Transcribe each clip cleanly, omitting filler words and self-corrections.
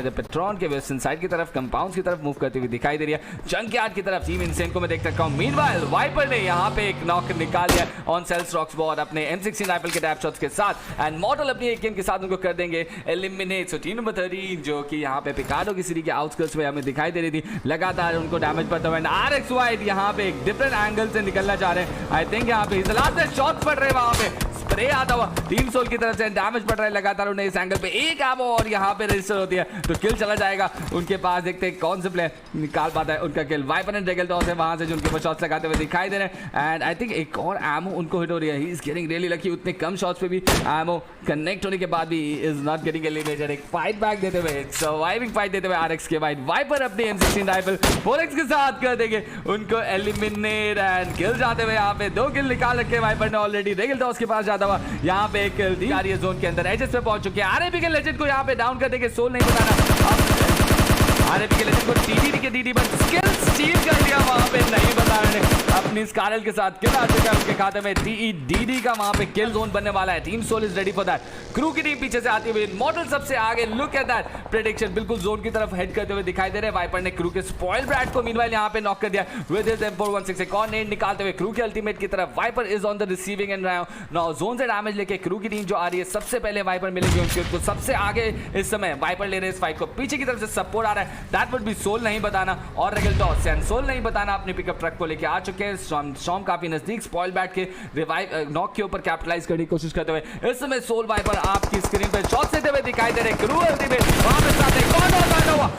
इधर पेट्रॉन के western side की तरफ कंपाउंड की तरफ मूव करती हुई दिखाई दे रही है। जंकयार्ड की तरफ टीम इनसेन को मैं देख सकता हूँ। मीनवाइल वाइपर ने यहाँ पे एक नॉक निकाल दिया ऑन सेल्स रॉक्स बॉर्ड अपने M16 राइफल के टैप शॉट्स के साथ एंड मॉडल अपनी एक गेम के साथ उनको कर देंगे एलिमिनेट। सो टीम नंबर 13 जो कि यहाँ पे पिकाडो की सीरीज के आउटस्कर्ट्स में हमें दिखाई दे रही थी, लगातार उनको डैमेज पड़ता हुआ। RX वाइड यहाँ पे एक डिफरेंट एंगल से निकलना चाह रहे हैं। आई थिंक यहाँ पे लास्ट शॉट्स पड़ रहे हैं, वहाँ पे स्प्रे आता हुआ टीम सोल की तरफ से डैमेज पड़ रहा है लगातार उन्हें इस एंगल पे। एक एमो और यहाँ पे रजिस्टर होती है तो किल चला जाएगा उनके पास। देखते हैं कौन से प्लेयर निकाल पाता है उनका किल। वाइपर एंड ड्रैगन टॉस है वहां से जो उनके ऊपर शॉट्स लगाते हुए दिखाई दे रहे हैं एंड आई थिंक एक और एमो उनको हिट हो रही है। He is getting really lucky, उतने कम शॉट्स पे भी एमो कनेक्ट होने के बाद भी इज नॉट गेटिंग एलिमिनेटेड। एक फाइट बैक देते हुए, सर्वाइविंग फाइट देते हुए RX के बाद वाइपर अपनी M16 राइफल 4X के साथ कर देंगे उनको एलिमिनेट एंड किल जाते हुए। यहाँ पे 2 किल निकाल रखे वाइपर ने ऑलरेडी। ड्रैगन टॉस के पास जाता हुआ यहाँ पे एक किल दी जा रही है जोन के अंदर। एजेस पे पहुंच चुके हैं। आरएपी के लेजेंड को यहाँ पे डाउन कर देंगे। सोल नहीं बताना आरएपी के लेजेंड को टीडी के डीडी बट स्किल स्टील कर दिया वहां पे। नहीं बता रहे अपनी स्कारल के साथ किल आ चुका है उसके खाते में। टीडी का वहां पे किल जोन बनने वाला है। Team Soul is ready for that. Crew की टीम पीछे से आती हुई, मॉडल सबसे आगे। लुक एट दैट प्रेडिक्शन, बिल्कुल जोन की तरफ हेड करते हुए दिखाई दे रहे हैं। वाइपर ने क्रू के स्पॉइल ब्रैड को मीनवाइल यहां पे नॉक कर दिया विद हिज M416 एक और नेट निकालते हुए क्रू के अल्टीमेट की तरफ। Viper is on the receiving end now zone से डैमेज लेके क्रू की टीम जो आ रही है सबसे पहले वाइपर मिलेगी उनको सबसे आगे। इस समय वाइपर ले रहे इस फाइट को, पीछे की तरफ से सपोर्ट आ रहा है। दैट वुड बी सोल नहीं बताना और रेगल टॉस एंड सोल नहीं बताना अपने पिकअप ट्रक को लेके आ चुके हैं। शॉम काफी नजदीक स्पॉइल बैट के रिवाइव नॉक के ऊपर कैपिटलाइज करने की कोशिश करते हुए। इस समय सोल वाइपर आपकी स्क्रीन पे शॉट देते हुए दिखाई दे रहे। क्रू अल्टीमेट वहां पे साथ एक और हुआ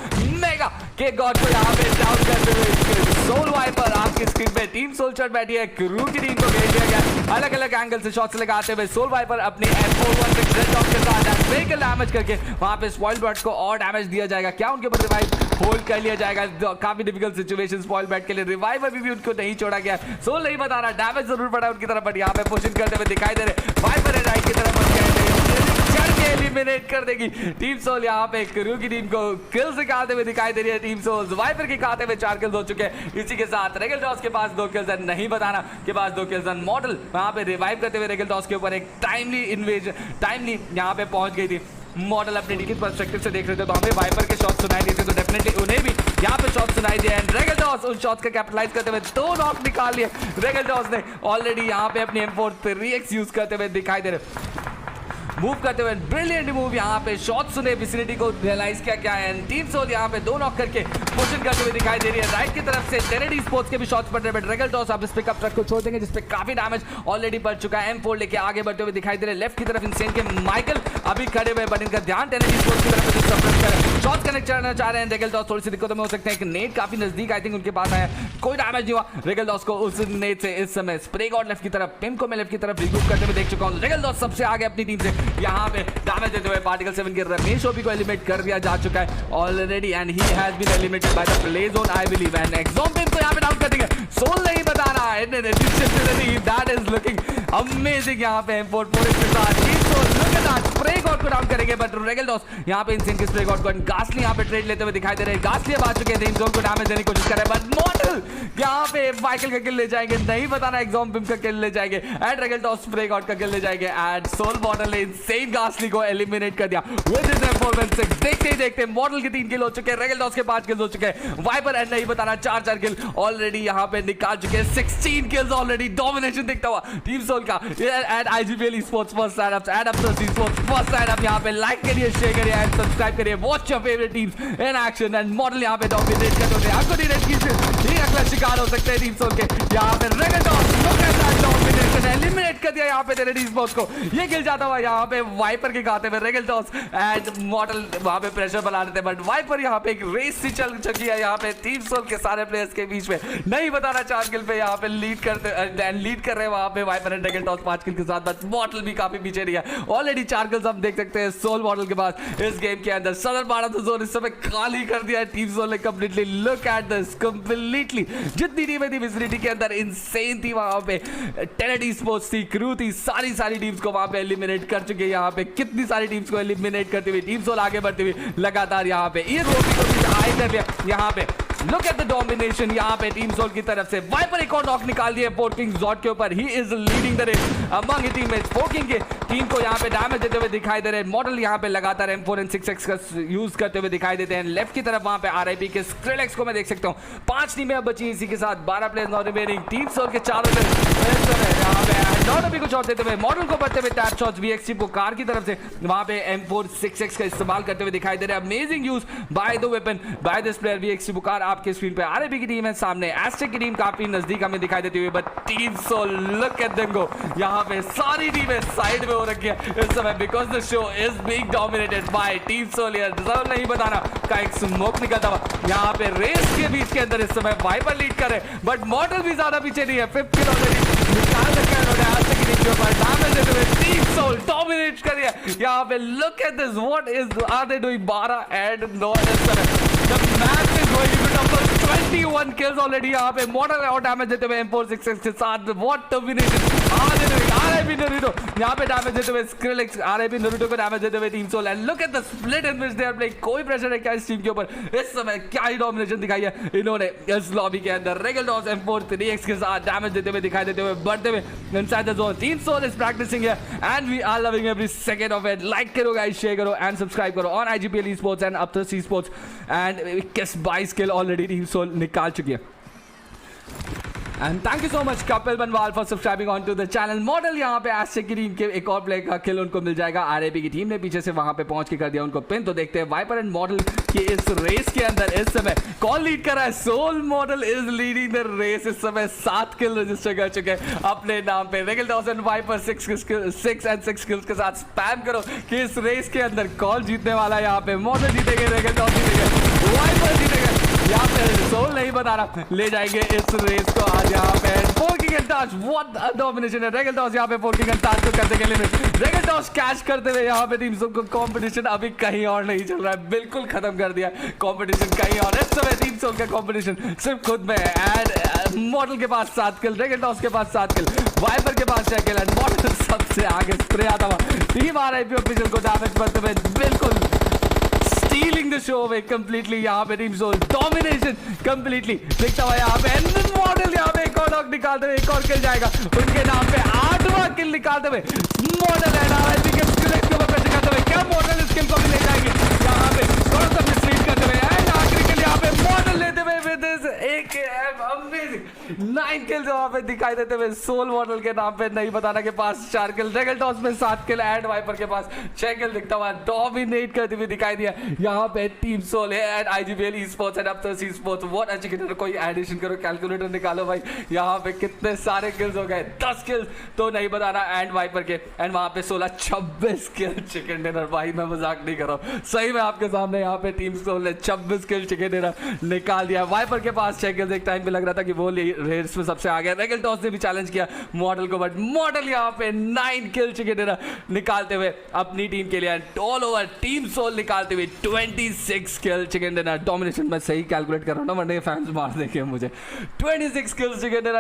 मेगा के गॉड को यहां पे डाउन करते हुए सोल वाइपर आपकी स्क्रीन पे। टीम सोल शॉट बैठी है, क्रू की टीम को भेज दिया गया अलग अलग एंगल से शॉट्स लगाते हुए। सोल वाइपर अपनी M416 रेड डॉट के साथ व्हीकल डैमेज करके वहां पे स्पॉइल बैट को और डैमेज दिया जाएगा। क्या उनके ऊपर रिवाइव होल्ड कर लिया जाएगा? काफी डिफिकल्ट सिचुएशन स्पॉइल बैट के लिए। रिवाइव अभी भी उनको नहीं छोड़ा गया। सोल नहीं बता रहा, डैमेज जरूर पड़ा उनकी तरफ बट यहाँ पे पुशिंग करते हुए दिखाई दे रहे। वाइपर राइट की तरफ एलिमिनेट कर देगी टीम सोल। यहाँ पे क्रू की टीम को किल्स निकालते हुए दिखाई दे रही है टीम सोल। वाइपर के खाते में 4 किल्स हो चुके हैं। इसी के साथ रेगल टॉस के पास 2 किल्स है, नहीं बताना के पास 2 किल्स। मॉडल वहां पे रिवाइव करते हुए रेगल टॉस के ऊपर एक टाइमली यहाँ पे पहुंच गई थी। मॉडल अपने टिकट पर्सपेक्टिव से देख रहे थे तो हमें वाइपर के शॉट सुनाई देते तो डेफिनेटली उन्हें भी यहाँ पे शॉट सुनाई दिए एंड रेगल टॉस उन शॉट्स का कैपिटलाइज करते हुए 2 नॉक निकाल लिए रेगल टॉस ने ऑलरेडी। यहाँ पे अपनी M4 3X यूज करते हुए दिखाई दे रहे, मूव करते हुए ब्रिलियंट मूव। यहाँ पे शॉट सुने विसिनिटी को रियलाइज किया क्या है। टीम सोल यहाँ पे 2 नॉक करके पोजीशन करते हुए दिखाई दे रही है। राइट की तरफ से टेनेडी स्पोर्ट्स के भी शॉट्स पड़ रहे हैं बट रेगल टॉस आप इस पिकअप ट्रक को छोड़ देंगे जिसपे काफी डैमेज ऑलरेडी पड़ चुका है। M4 लेके आगे बढ़ते हुए दिखाई दे रहे। लेफ्ट की तरफ इनसेन के माइकल अभी खड़े हुए बट इनका ध्यान टेनेडी स्पोर्ट्स की तरफ से सप्रेस कर रहे हैं। शॉट कनेक्ट करना चाह रहे हैं। रेगल टॉस थोड़ी सी दिक्कतों में हो सकते हैं। नेट काफी नजदीक आई थिंक उनके पास आया, कोई डैमेज नहीं हुआ रेगल टॉस को उस नेट से। इस समय स्प्रे गॉड लेफ्ट की तरफ, पिम को मैं लेफ्ट की तरफ रिग्रूप करते हुए देख चुका हूँ। रेगल टॉस सबसे आगे अपनी टीम से यहाँ पे डैमेज देते हुए पार्टिकल 7 के रमेश ओपी को एलिमिनेट कर दिया जा चुका है already and he has been eliminated by the play zone I believe and एक्सॉम्पिम को यहां पे डाउन कर देंगे। सोल नहीं बता रहा है दैट इज लुकिंग अमेजिंग। यहां पे M4 के साथ team Soul look at that spray god को डाउन करेंगे बट रेगल टॉस यहां पे इनसेन के स्प्रे गॉड को गास्ली यहां पे ट्रेड लेते हुए दिखाई दे रहे हैं। गास्ली अब आ चुके हैं, टीम सोल को डैमेज देने की कोशिश कर रहे हैं बट मॉडल यहां पे माइकल का किल ले जाएंगे। नहीं बताना एक्सॉम्पिम का किल ले जाएंगे and regal toss spray God का किल ले जाएंगे एंड सोल मॉडल ने इनसेन गास्ली को एलिमिनेट कर दिया विद हिज M416। देखते ही देखते मॉडल के 3 किल हो चुके हैं, रेगल टॉस के 5 किल्स हो चुके हैं। वाइपर एंड नहीं बताना 4 किल ऑलरेडी यहां पे निकाल चुके हैं। 16 किल्स ऑलरेडी, डोमिनेशन दिखता हुआ टीम सोल का and IGPL sports first side up add up the sports first side up. यहां पे लाइक करिए, शेयर करिए एंड सब्सक्राइब करिए। Watch your favourite teams in action and model यहां पे डोमिनेट करते हैं। आपको डायरेक्ट की ये अगला शिकार हो सकते हैं टीम सोल के। यहां पे regal toss look at that domination, eliminate कर दिया यहां पे तेरे टीम स्पोर्ट्स को। ये किल जाता हुआ यहां पे वाइपर के खाते में। रेगल टॉस एंड मॉडल वहां पे प्रेशर बना देते हैं बट वाइपर यहां पे एक रेस सी चल चुकी है यहां पे टीम सोल के सारे प्लेयर्स के बीच में। नहीं बताना 4 किल पे यहां पे लीड कर रहे हैं वहां पे वाइपर एंड रेगल टॉस 5 किल के साथ बट मॉडल भी काफी पीछे नहीं है। ऑलरेडी 4 किल्स हम देख सकते हैं सोल मॉडल के पास इस गेम के अंदर। सदर भारत जोन इस समय खाली कर दिया है टीम सोल ने completely. Look at this completely जितनी टीमें थी विसिनिटी के अंदर इनसेन थी वहां पे। टेनेडी स्पोर्ट्स थी, क्रू थी, सारी टीम्स को वहां पे एलिमिनेट कर चुके हैं। यहां पे कितनी सारी टीम्स को एलिमिनेट करते हुए टीम सोल आगे बढ़ते हुए लगातार यहां पे ये रोटी को भी हाई कर दिया। यहां पे लुक एट द डोमिनेशन यहां पे टीम सोल की तरफ से। वाइपर एक और नॉक निकाल दिया फोर्किंग जॉट के ऊपर। He is leading the race among his teammates. फोर्किंग के टीम को यहाँ पे डैमेज देते हुए दिखाई दे रहे हैं। मॉडल यहाँ पे लगातार M4 and 6x का यूज करते हुए दिखाई देते हैं। लेफ्ट की तरफ वहाँ पे RIP के स्क्रिलेक्स को मैं देख सकता हूँ। 5 टीमें अब बची, इसी के साथ 12 players not remaining. Team Soul के चारों यहाँ पे भी कुछ और देते हुए मॉडल को बढ़ते हुए टैप शॉट्स VXC पुकार की तरफ से वहाँ पे M4 6x का इस्तेमाल करते हुए दिखाई दे रहे हैं। Amazing use by the weapon by this player VXC पुकार। आपके स्क्रीन पे RIP की टीम है, सामने एस्टेक की टीम काफी नजदीक हमें दिखाई देती हुई, but team Soul look at them go. यहाँ पे सारी टीमें साइड में हो रखी है इस समय because the show is being dominated by team Soul. यार डिजर्व नहीं बताना का एक स्मोक निकलता हुआ यहाँ पे रेस के बीच के अंदर इस समय वाइपर लीड करे, बट मॉडल भी ज्यादा पीछे नहीं है। 5 किल ऑलरेडी निकाल रखा है उन्होंने आज तक के ऊपर डैमेज देते हुए। टीम सोल डोमिनेट कर रही है यहाँ पे। Look at this, what is are they doing? 12 and 9 इस तरह the match is going to top 21 kills already यहाँ पे। मॉडल और डैमेज देते हुए M4 6x के साथ। What domination are they doing? RIP Naruto यहाँ पे डैमेज देते हुए स्क्रिलेक्स, RIP नारुतो को डैमेज देते हुए team Soul. And look at the split in which they are playing. कोई प्रेशर है क्या इस टीम के ऊपर? इस समय क्या ही डोमिनेशन दिखाई है इन्होंने इस लॉबी के अंदर। रेगलडॉस M4 3x के साथ डैमेज देते हुए दिखाई देते हुए बढ़ते हुए inside the zone. Team Soul is practising and we are loving every second of it. Like करो गाइस, शेयर करो एंड सब्सक्राइब करो ऑन IGPL esports एंड अपथर्स esports। एंड 22 किल ऑलरेडी टीम सोल निकाल चुकी है। And thank you so much Kapil Banwal for subscribing on to the channel. Model यहाँ पे एस्टेक की टीम के एक और प्लेयर का किल उनको मिल जाएगा। RIP की टीम ने पीछे से वहां पे पहुंच के कर दिया उनको पिन। तो देखते हैं वाइपर एंड मॉडल की इस रेस के अंदर इस समय कौन लीड कर रहा है। Soul model is leading the race. इस समय 7 किल रजिस्टर कर चुके हैं अपने नाम पे। रेगलडॉस एंड वाइपर 6 and 6 किल्स के साथ स्पैम करो कि इस रेस के अंदर कौन जीतने वाला है। यहाँ पे मॉडल जीतेंगे, रेगलडॉस जीतेंगे, वाइपर जीतेंगे। यहाँ पे सोल नहीं बता रहा, ले जाएंगे इस रेस को आज यहाँ पे। Forking and touch, what a domination है। रेगलडॉस यहाँ पे फोर्किंग एंड टच को करने के लिए रेगलडॉस कैच करते हुए यहाँ पे टीम को कंपटीशन अभी कहीं और नहीं चल रहा है, बिल्कुल खत्म कर दिया कंपटीशन कहीं और। इस समय टीम सोल का कंपटीशन सिर्फ खुद में है। एंड मॉडल के पास 7 किल, रेगलडॉस के पास 7 किल, वाइपर के पास 6 किल एंड मॉडल सबसे आगे स्प्रे आता हुआ। टीम RIP ऑफिशियल को डैमेज करते हुए बिल्कुल stealing the show away completely। यहाँ पे टीम सोल डोमिनेशन कंप्लीटली दिखता हुआ यहाँ पे। एंड मॉडल यहाँ पे एक और नॉक निकालते हुए एक और किल जाएगा उनके नाम पे। 8वां किल निकालते हुए मॉडल एंड RIP के स्किल को प्रेशर करते हुए क्या मॉडल इस किल को भी ले जाएंगे यहाँ पे थोड़ा सा मिसलीड करते हुए। एंड आखिरी किल यहाँ पे मॉडल लेते हुए विद दिस एक अमेजिंग 9 किल्स यहाँ पे दिखाई देते हुए। सोल मॉडल के नाम पे नहीं बताना के पास 4 किल, रेगलडॉस में 7 किल एंड वाइपर के पास 6 किल दिखता हुआ डोमिनेट करते हुए दिखाई दिया यहाँ पे टीम सोल है। एंड IGPL esports एंड अपथर्स esports व्हाट एजुकेटर कोई एडिशन करो, कैलकुलेटर निकालो भाई यहाँ पे कितने सारे किल्स हो गए। 10 किल्स तो नहीं बताना एंड वाइपर के। एंड वहां पे 26 किल चिकन डिनर। भाई मैं मजाक नहीं कर रहा हूँ, सही में आपके सामने यहाँ पे टीम सोल ने 26 किल चिकन डिनर निकाल दिया। वाइपर के पास 6 किल्स। एक टाइम पे लग रहा था कि वो रेस में सबसे आगे। रेगलडॉस ने भी चैलेंज किया मॉडल को, बट मॉडल यहाँ पे 9 किल चिकन डिनर निकालते हुए अपनी टीम के लिए। ऑल ओवर टीम सोल निकालते हुए 26 किल चिकन डिनर। डोमिनेशन मैं सही कैलकुलेट कर रहा हूँ ना, वरना फैंस मार देंगे मुझे। 26 किल चिकन डिनर।